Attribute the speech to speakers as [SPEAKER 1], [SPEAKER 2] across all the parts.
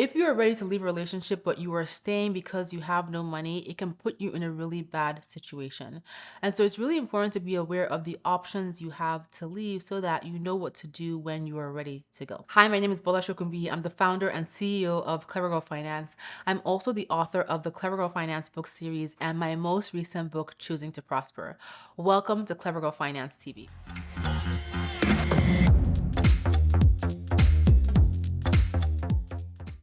[SPEAKER 1] If you are ready to leave a relationship, but you are staying because you have no money, it can put you in a really bad situation. And so it's really important to be aware of the options you have to leave so that you know what to do when you are ready to go. Hi, my name is Bola Shokumbi. I'm the founder and CEO of Clever Girl Finance. I'm also the author of the Clever Girl Finance book series and my most recent book, Choosing to Prosper. Welcome to Clever Girl Finance TV.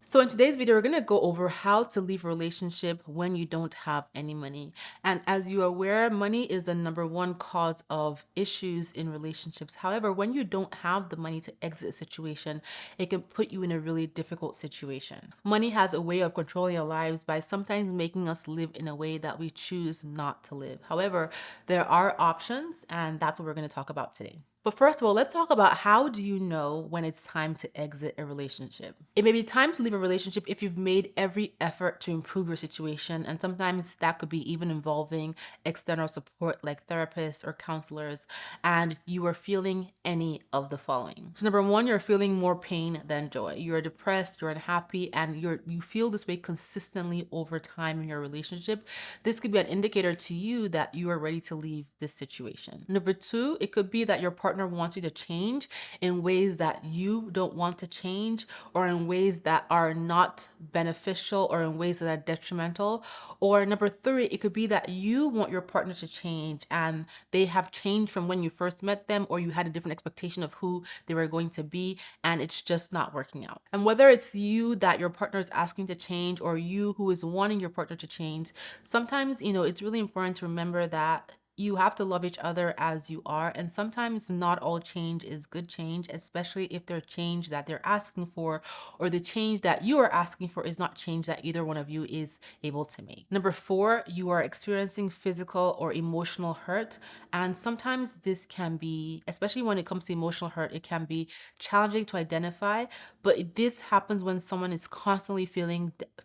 [SPEAKER 1] So in today's video, we're going to go over how to leave a relationship when you don't have any money. And as you are aware, money is the number one cause of issues in relationships. However, when you don't have the money to exit a situation, it can put you in a really difficult situation. Money has a way of controlling our lives by sometimes making us live in a way that we choose not to live. However, there are options, and that's what we're going to talk about today. But first of all, let's talk about how do you know when it's time to exit a relationship? It may be time to leave a relationship if you've made every effort to improve your situation. And sometimes that could be even involving external support like therapists or counselors, and you are feeling any of the following. So number one, you're feeling more pain than joy. You're depressed, you're unhappy, and you feel this way consistently over time in your relationship. This could be an indicator to you that you are ready to leave this situation. Number two, it could be that your partner wants you to change in ways that you don't want to change, or in ways that are not beneficial, or in ways that are detrimental. Or number three, it could be that you want your partner to change and they have changed from when you first met them, or you had a different expectation of who they were going to be, and it's just not working out. And whether it's you that your partner is asking to change, or you who is wanting your partner to change, sometimes, it's really important to remember that you have to love each other as you are. And sometimes not all change is good change, especially if their change that they're asking for, or the change that you are asking for, is not change that either one of you is able to make. Number four, you are experiencing physical or emotional hurt. And sometimes this can be, especially when it comes to emotional hurt, it can be challenging to identify. But this happens when someone is constantly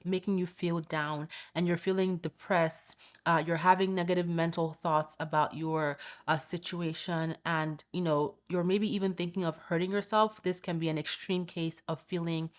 [SPEAKER 1] making you feel down, and you're feeling depressed, you're having negative mental thoughts about your situation, and you're maybe even thinking of hurting yourself. This can be an extreme case of feeling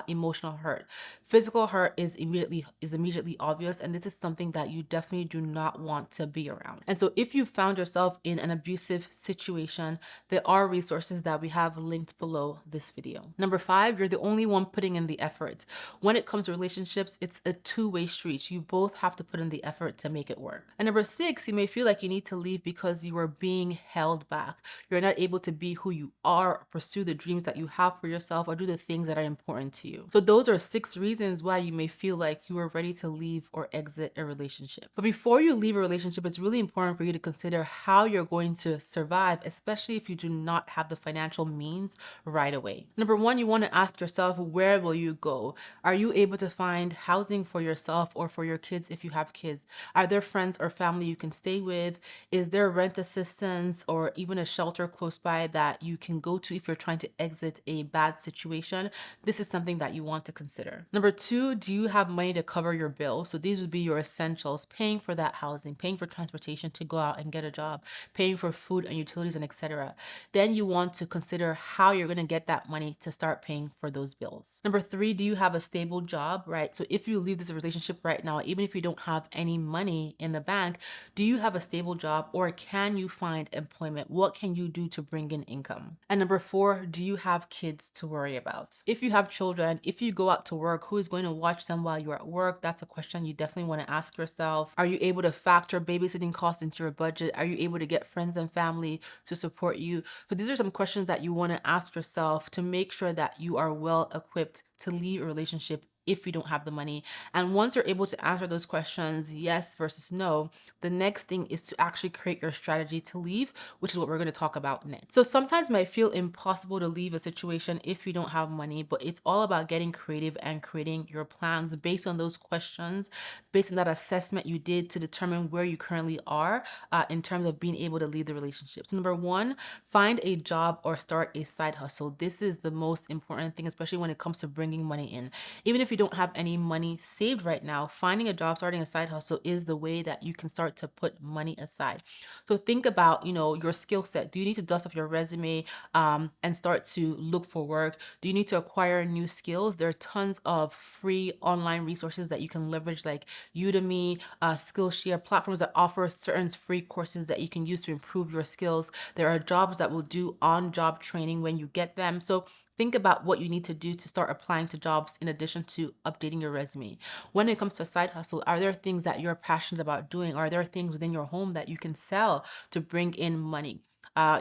[SPEAKER 1] emotional hurt. Physical hurt is immediately obvious, and this is something that you definitely do not want to be around. And so if you found yourself in an abusive situation, there are resources that we have linked below this video. Number five, you're the only one putting in the effort. When it comes to relationships, it's a two-way street. You both have to put in the effort to make it work. And number six, you may feel like you need to leave because you are being held back. You're not able to be who you are, or pursue the dreams that you have for yourself, or do the things that are important to you. So those are 6 reasons why you may feel like you are ready to leave or exit a relationship. But before you leave a relationship, it's really important for you to consider how you're going to survive, especially if you do not have the financial means right away. Number one, you want to ask yourself, where will you go? Are you able to find housing for yourself or for your kids if you have kids? Are there friends or family you can stay with? Is there rent assistance or even a shelter close by that you can go to if you're trying to exit a bad situation? This is something that you want to consider. Number two, do you have money to cover your bills? So these would be your essentials: paying for that housing, paying for transportation to go out and get a job, paying for food and utilities, and etc. Then you want to consider how you're going to get that money to start paying for those bills. Number three, do you have a stable job, right? So if you leave this relationship right now, even if you don't have any money in the bank, do you have a stable job, or can you find employment? What can you do to bring in income? And number four, do you have kids to worry about? If you have children, if you go out to work, who is going to watch them while you're at work? That's a question you definitely want to ask yourself. Are you able to factor babysitting costs into your budget? Are you able to get friends and family to support you? So these are some questions that you want to ask yourself to make sure that you are well equipped to leave a relationship if you don't have the money. And once you're able to answer those questions, yes versus no, the next thing is to actually create your strategy to leave, which is what we're going to talk about next. So sometimes it might feel impossible to leave a situation if you don't have money, but it's all about getting creative and creating your plans based on those questions, based on that assessment you did to determine where you currently are in terms of being able to leave the relationship. So number one, find a job or start a side hustle. This is the most important thing, especially when it comes to bringing money in. Even if if you don't have any money saved right now, finding a job, starting a side hustle is the way that you can start to put money aside. So think about, your skill set. Do you need to dust off your resume and start to look for work? Do you need to acquire new skills? There are tons of free online resources that you can leverage, like Udemy, Skillshare, platforms that offer certain free courses that you can use to improve your skills. There are jobs that will do on-job training when you get them. So think about what you need to do to start applying to jobs in addition to updating your resume. When it comes to a side hustle, are there things that you're passionate about doing? Are there things within your home that you can sell to bring in money?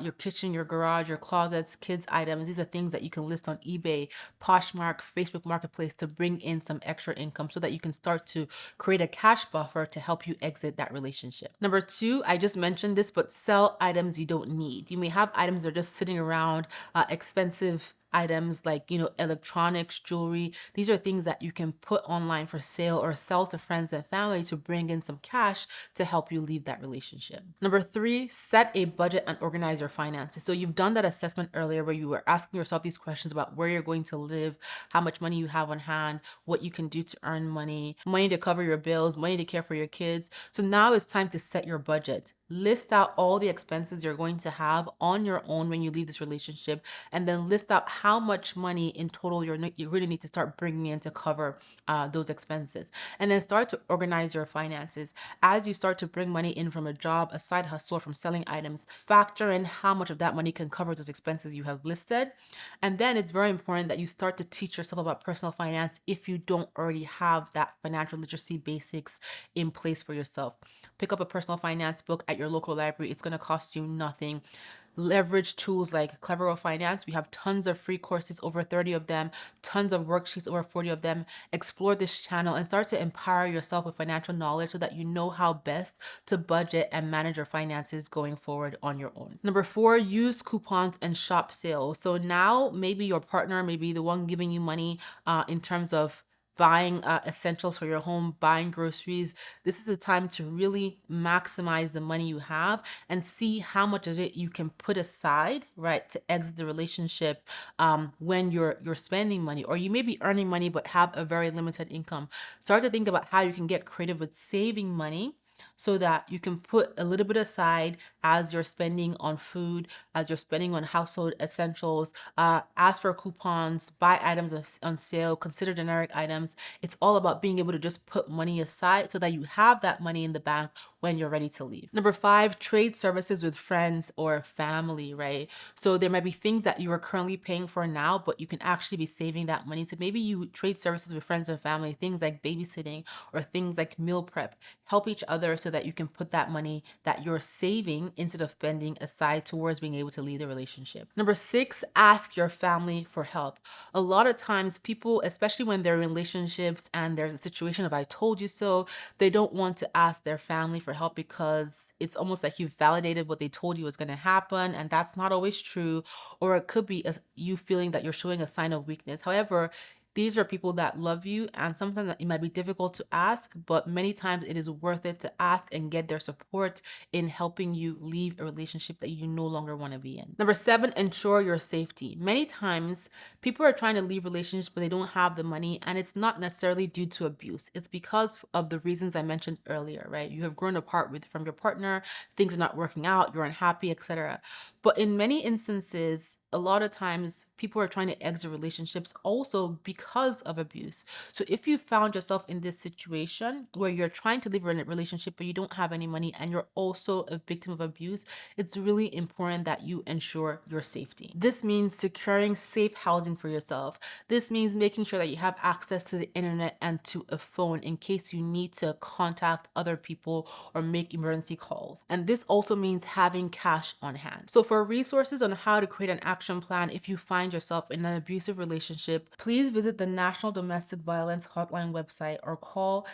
[SPEAKER 1] Your kitchen, your garage, your closets, kids' items. These are things that you can list on eBay, Poshmark, Facebook Marketplace to bring in some extra income so that you can start to create a cash buffer to help you exit that relationship. Number two, I just mentioned this, but sell items you don't need. You may have items that are just sitting around, expensive items like electronics, jewelry. These are things that you can put online for sale or sell to friends and family to bring in some cash to help you leave that relationship. Number three, set a budget and organize your finances. So you've done that assessment earlier where you were asking yourself these questions about where you're going to live, how much money you have on hand, what you can do to earn money, money to cover your bills, money to care for your kids. So now it's time to set your budget. List out all the expenses you're going to have on your own when you leave this relationship, and then list out how much money in total you're going to need to start bringing in to cover those expenses. And then start to organize your finances. As you start to bring money in from a job, a side hustle, or from selling items, factor in how much of that money can cover those expenses you have listed. And then it's very important that you start to teach yourself about personal finance if you don't already have that financial literacy basics in place for yourself. Pick up a personal finance book at your local library. It's going to cost you nothing. Leverage tools like Clever Finance. We have tons of free courses, over 30 of them, tons of worksheets, over 40 of them. Explore this channel and start to empower yourself with financial knowledge so that you know how best to budget and manage your finances going forward on your own. Number four, use coupons and shop sales. So now maybe your partner may be the one giving you money in terms of buying essentials for your home, buying groceries. This is a time to really maximize the money you have and see how much of it you can put aside, right, to exit the relationship when you're spending money, or you may be earning money but have a very limited income. Start to think about how you can get creative with saving money so that you can put a little bit aside as you're spending on food, as you're spending on household essentials. Ask for coupons, buy items on sale, consider generic items. It's all about being able to just put money aside so that you have that money in the bank when you're ready to leave. Number five, trade services with friends or family, right? So there might be things that you are currently paying for now, but you can actually be saving that money. So maybe you trade services with friends or family, things like babysitting or things like meal prep. Help each other so that you can put that money that you're saving instead of spending aside towards being able to leave the relationship. Number six, ask your family for help. A lot of times people, especially when they're in relationships and there's a situation of I told you so, they don't want to ask their family for help because it's almost like you've validated what they told you was going to happen, and that's not always true. Or it could be you feeling that you're showing a sign of weakness. However, these are people that love you, and sometimes it might be difficult to ask, but many times it is worth it to ask and get their support in helping you leave a relationship that you no longer want to be in. Number seven, ensure your safety. Many times people are trying to leave relationships, but they don't have the money, and it's not necessarily due to abuse. It's because of the reasons I mentioned earlier, right? You have grown apart from your partner, things are not working out, you're unhappy, etc. But in many instances, a lot of times people are trying to exit relationships also because of abuse. So if you found yourself in this situation where you're trying to leave a relationship but you don't have any money and you're also a victim of abuse, it's really important that you ensure your safety. This means securing safe housing for yourself. This means making sure that you have access to the internet and to a phone in case you need to contact other people or make emergency calls. And this also means having cash on hand. So for resources on how to create an action plan if you find yourself in an abusive relationship, please visit the National Domestic Violence Hotline website or call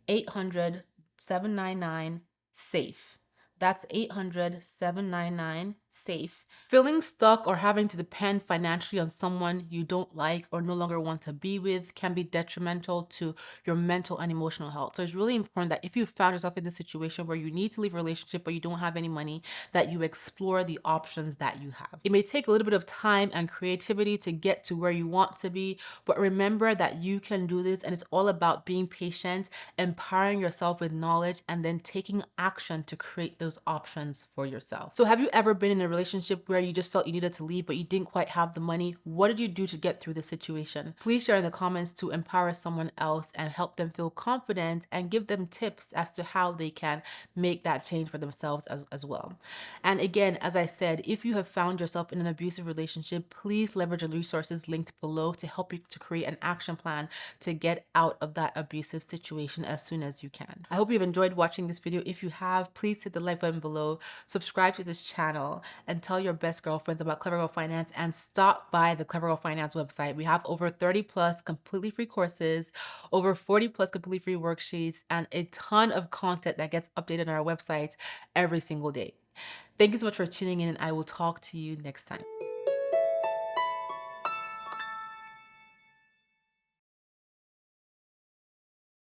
[SPEAKER 1] 800 799 SAFE. That's 800 799 safe. Feeling stuck or having to depend financially on someone you don't like or no longer want to be with can be detrimental to your mental and emotional health. So it's really important that if you found yourself in this situation where you need to leave a relationship but you don't have any money, that you explore the options that you have. It may take a little bit of time and creativity to get to where you want to be, but remember that you can do this, and it's all about being patient, empowering yourself with knowledge, and then taking action to create those options for yourself. So have you ever been in a relationship where you just felt you needed to leave but you didn't quite have the money? What did you do to get through the situation? Please share in the comments to empower someone else and help them feel confident, and give them tips as to how they can make that change for themselves as well. And again, as I said, if you have found yourself in an abusive relationship, please leverage the resources linked below to help you to create an action plan to get out of that abusive situation as soon as you can. I hope you've enjoyed watching this video. If you have, please hit the like button below, subscribe to this channel, and tell your best girlfriends about Clever Girl Finance, and stop by the Clever Girl Finance website. We have over 30 plus completely free courses, over 40 plus completely free worksheets, and a ton of content that gets updated on our website every single day. Thank you so much for tuning in, and I will talk to you next time.